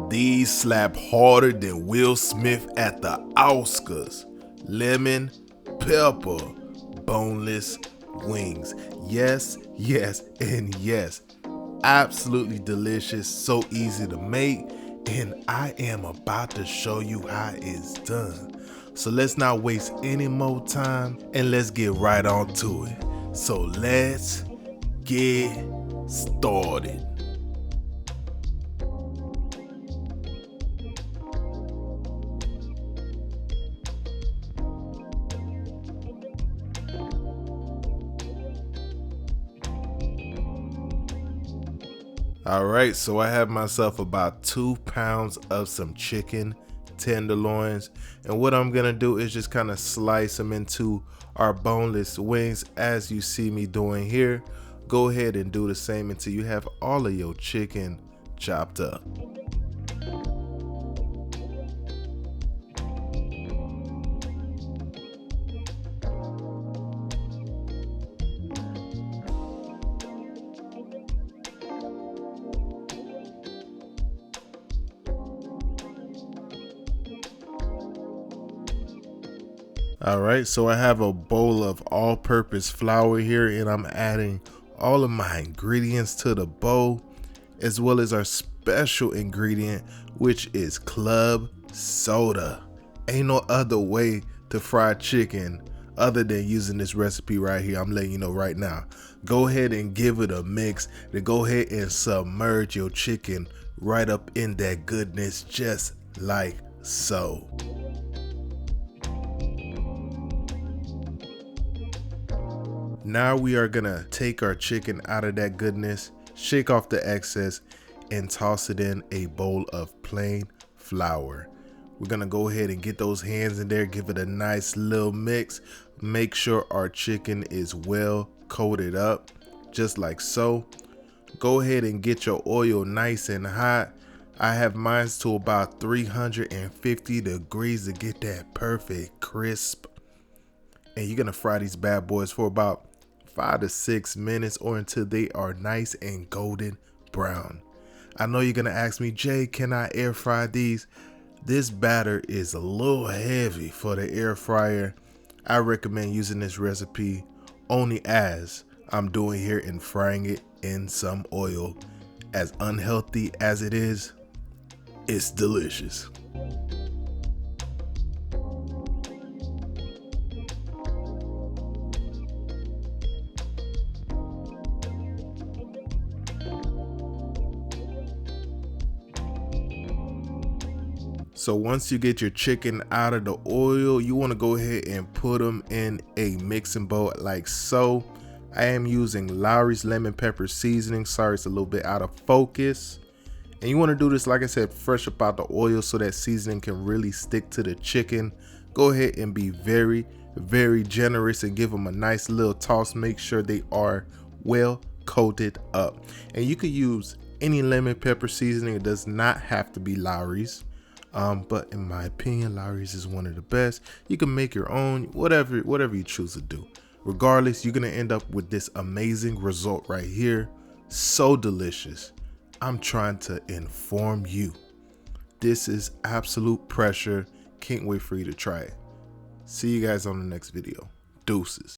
These slap harder than Will Smith at the Oscars. Lemon, pepper, boneless wings. Yes, yes, and yes. Absolutely delicious, so easy to make, and I am about to show you how it's done. So let's not waste any more time and let's get right on to it. So let's get started. Alright, so I have myself about 2 pounds of some chicken tenderloins, and what I'm gonna do is just kind of slice them into our boneless wings as you see me doing here. Go ahead and do the same until you have all of your chicken chopped up. Alright, so I have a bowl of all-purpose flour here, and I'm adding all of my ingredients to the bowl, as well as our special ingredient, which is club soda. Ain't no other way to fry chicken other than using this recipe right here. I'm letting you know right now. Go ahead and give it a mix. Then go ahead and submerge your chicken right up in that goodness, just like so. Now we are gonna take our chicken out of that goodness, shake off the excess, and toss it in a bowl of plain flour. We're gonna go ahead and get those hands in there, give it a nice little mix. Make sure our chicken is well coated up, just like so. Go ahead and get your oil nice and hot. I have mine to about 350 degrees to get that perfect crisp. And you're gonna fry these bad boys for about 5 to 6 minutes, or until they are nice and golden brown. I know you're gonna ask me, Jay, can I air fry these? This batter is a little heavy for the air fryer. I recommend using this recipe only as I'm doing here and frying it in some oil. As unhealthy as it is, it's delicious. So once you get your chicken out of the oil, you want to go ahead and put them in a mixing bowl like so. I am using Lawry's lemon pepper seasoning. Sorry, it's a little bit out of focus. And you want to do this, like I said, fresh up out the oil so that seasoning can really stick to the chicken. Go ahead and be very, very generous and give them a nice little toss. Make sure they are well coated up. And you could use any lemon pepper seasoning. It does not have to be Lawry's. But in my opinion, Lawry's is one of the best. You can make your own, whatever you choose to do. Regardless, you're gonna end up with this amazing result right here. So delicious. I'm trying to inform you. This is absolute pressure. Can't wait for you to try it. See you guys on the next video. Deuces.